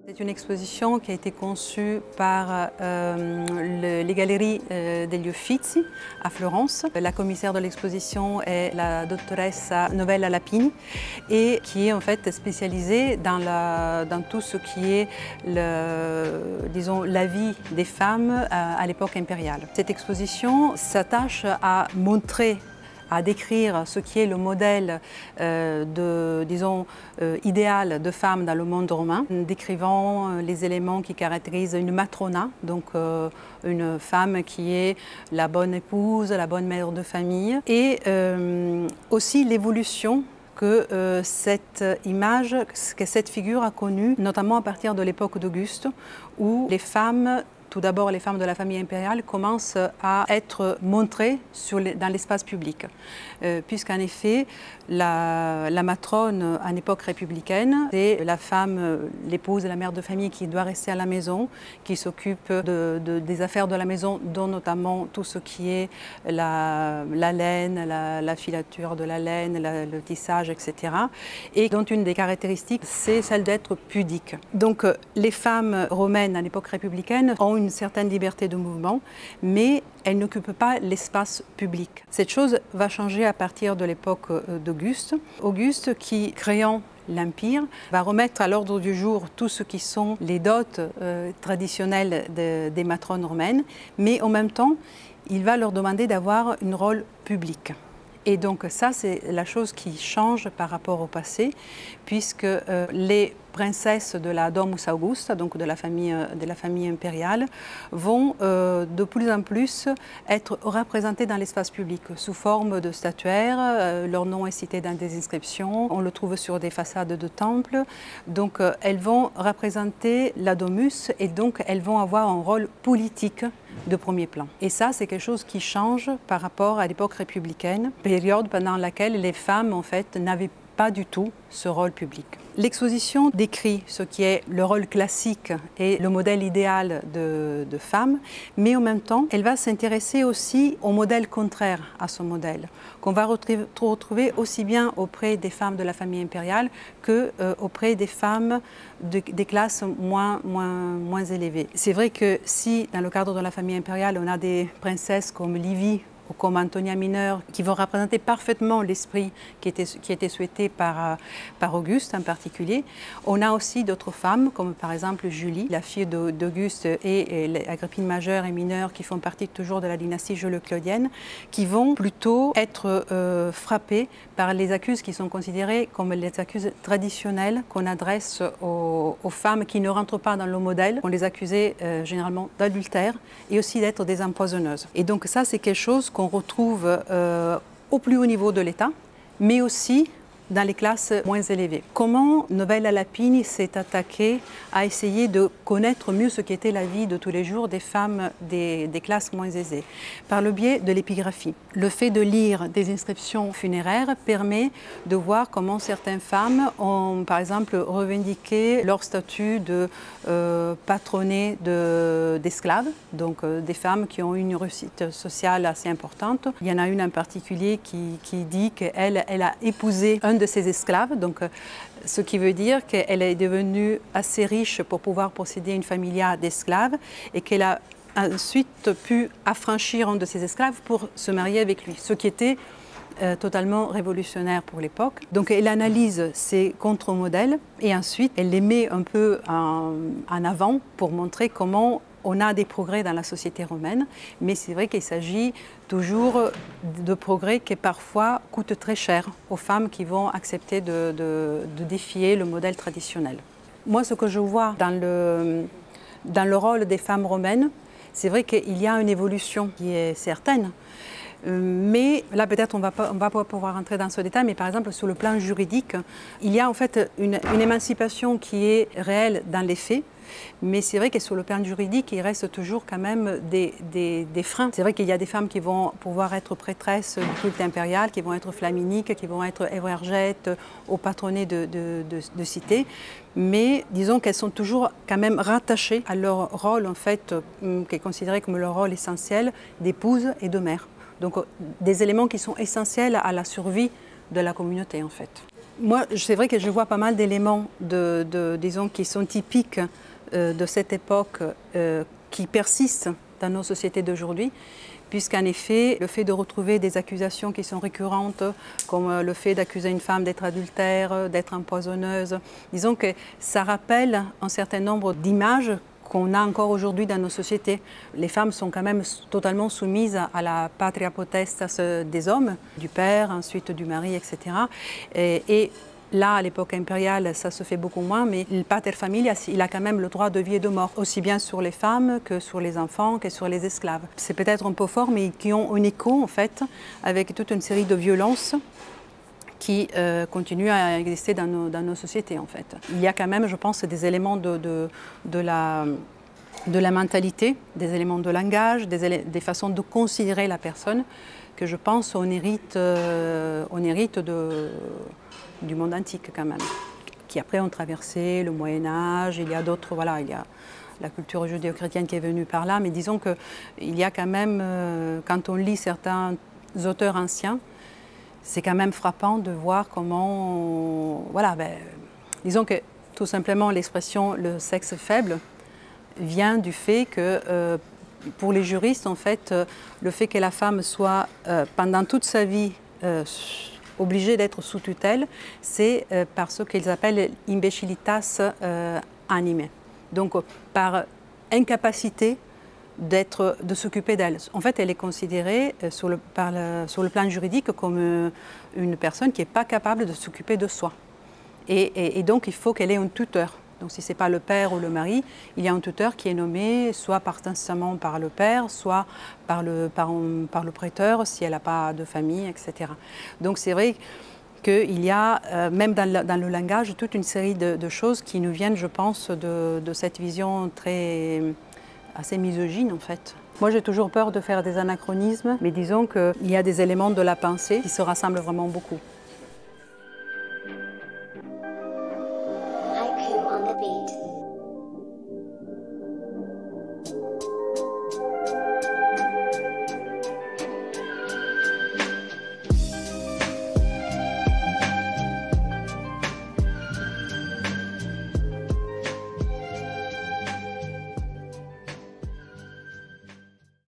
C'est une exposition qui a été conçue par les galeries degli Uffizi à Florence. La commissaire de l'exposition est la dottoressa Novella Lapini et qui est en fait spécialisée dans tout ce qui est la vie des femmes à l'époque impériale. Cette exposition s'attache à montrer, à décrire ce qui est le modèle idéal de femme dans le monde romain, décrivant les éléments qui caractérisent une matrona, donc une femme qui est la bonne épouse, la bonne mère de famille, et aussi l'évolution que cette image, que cette figure a connue, notamment à partir de l'époque d'Auguste, où les femmes, tout d'abord, les femmes de la famille impériale commencent à être montrées dans l'espace public, puisqu'en effet, la matrone à l'époque républicaine, c'est la femme, l'épouse et la mère de famille qui doit rester à la maison, qui s'occupe des affaires de la maison, dont notamment tout ce qui est la laine, la filature de la laine, le tissage, etc. Et dont une des caractéristiques, c'est celle d'être pudique. Donc les femmes romaines à l'époque républicaine ont une certaine liberté de mouvement, mais elles n'occupent pas l'espace public. Cette chose va changer à partir de l'époque d'Auguste. Auguste, qui, créant l'Empire, va remettre à l'ordre du jour tout ce qui sont les dots traditionnelles des matrones romaines, mais en même temps, il va leur demander d'avoir un rôle public. Et donc ça, c'est la chose qui change par rapport au passé, puisque les princesses de la Domus Augusta, donc de la famille impériale, vont de plus en plus être représentées dans l'espace public sous forme de statuaires. Leur nom est cité dans des inscriptions, on le trouve sur des façades de temples. Donc elles vont représenter la Domus et donc elles vont avoir un rôle politique de premier plan. Et ça, c'est quelque chose qui change par rapport à l'époque républicaine, période pendant laquelle les femmes, en fait, n'avaient pas du tout ce rôle public. L'exposition décrit ce qui est le rôle classique et le modèle idéal de femme, mais en même temps, elle va s'intéresser aussi au modèle contraire à ce modèle, qu'on va retrouver aussi bien auprès des femmes de la famille impériale que auprès des femmes des classes moins élevées. C'est vrai que si, dans le cadre de la famille impériale, on a des princesses comme Livie ou comme Antonia Mineure, qui vont représenter parfaitement l'esprit qui était souhaité par Auguste en particulier. On a aussi d'autres femmes, comme par exemple Julie, la fille d'Auguste, et Agrippine majeure et mineure, qui font partie toujours de la dynastie jolo-claudienne, qui vont plutôt être frappées par les accuses qui sont considérées comme les accuses traditionnelles qu'on adresse aux femmes qui ne rentrent pas dans le modèle. On les accusait généralement d'adultère et aussi d'être des empoisonneuses. Et donc ça, c'est quelque chose qu'on retrouve au plus haut niveau de l'État, mais aussi dans les classes moins élevées. Comment Novella Lapini s'est attaquée à essayer de connaître mieux ce qu'était la vie de tous les jours des femmes des classes moins aisées? Par le biais de l'épigraphie. Le fait de lire des inscriptions funéraires permet de voir comment certaines femmes ont, par exemple, revendiqué leur statut de patronée d'esclaves, donc des femmes qui ont une réussite sociale assez importante. Il y en a une en particulier qui dit qu'elle a épousé un de ses esclaves, donc ce qui veut dire qu'elle est devenue assez riche pour pouvoir posséder une familia d'esclaves et qu'elle a ensuite pu affranchir un de ses esclaves pour se marier avec lui, ce qui était totalement révolutionnaire pour l'époque. Donc elle analyse ces contre-modèles et ensuite elle les met un peu en avant pour montrer comment on a des progrès dans la société romaine, mais c'est vrai qu'il s'agit toujours de progrès qui parfois coûtent très cher aux femmes qui vont accepter de défier le modèle traditionnel. Moi, ce que je vois dans le rôle des femmes romaines, c'est vrai qu'il y a une évolution qui est certaine. Mais là, peut-être on va pas pouvoir entrer dans ce détail, mais par exemple, sur le plan juridique, il y a en fait une émancipation qui est réelle dans les faits, mais c'est vrai que sur le plan juridique, il reste toujours quand même des freins. C'est vrai qu'il y a des femmes qui vont pouvoir être prêtresses du culte impérial, qui vont être flaminiques, qui vont être évergètes ou patronnées de cité, mais disons qu'elles sont toujours quand même rattachées à leur rôle, en fait, qui est considéré comme leur rôle essentiel d'épouse et de mère. Donc des éléments qui sont essentiels à la survie de la communauté, en fait. Moi, c'est vrai que je vois pas mal d'éléments disons, qui sont typiques de cette époque, qui persistent dans nos sociétés d'aujourd'hui, puisqu'en effet, le fait de retrouver des accusations qui sont récurrentes, comme le fait d'accuser une femme d'être adultère, d'être empoisonneuse, disons que ça rappelle un certain nombre d'images qu'on a encore aujourd'hui dans nos sociétés. Les femmes sont quand même totalement soumises à la patria potestas des hommes, du père, ensuite du mari, etc. Et là, à l'époque impériale, ça se fait beaucoup moins, mais le pater familias, il a quand même le droit de vie et de mort, aussi bien sur les femmes que sur les enfants, que sur les esclaves. C'est peut-être un peu fort, mais qui ont un écho, en fait, avec toute une série de violences qui continuent à exister dans nos sociétés, en fait. Il y a quand même, je pense, des éléments de la mentalité, des éléments de langage, des façons de considérer la personne, que je pense on hérite du monde antique quand même, qui après ont traversé le Moyen-Âge, il y a d'autres, voilà, il y a la culture judéo-chrétienne qui est venue par là, mais disons qu'il y a quand même, quand on lit certains auteurs anciens, c'est quand même frappant de voir comment, voilà, disons que tout simplement l'expression « le sexe faible » vient du fait que, pour les juristes, en fait, le fait que la femme soit, pendant toute sa vie, obligée d'être sous tutelle, c'est par ce qu'ils appellent « imbecilitas anime ». Donc, par incapacité de s'occuper d'elle. En fait, elle est considérée sur le plan juridique comme une personne qui n'est pas capable de s'occuper de soi. Et donc, il faut qu'elle ait un tuteur. Donc, si ce n'est pas le père ou le mari, il y a un tuteur qui est nommé soit par testament par le père, soit par le prêteur, si elle n'a pas de famille, etc. Donc, c'est vrai qu'il y a, même dans le langage, toute une série de choses qui nous viennent, je pense, de cette vision assez misogyne, en fait. Moi, j'ai toujours peur de faire des anachronismes, mais disons qu'il y a des éléments de la pensée qui se rassemblent vraiment beaucoup.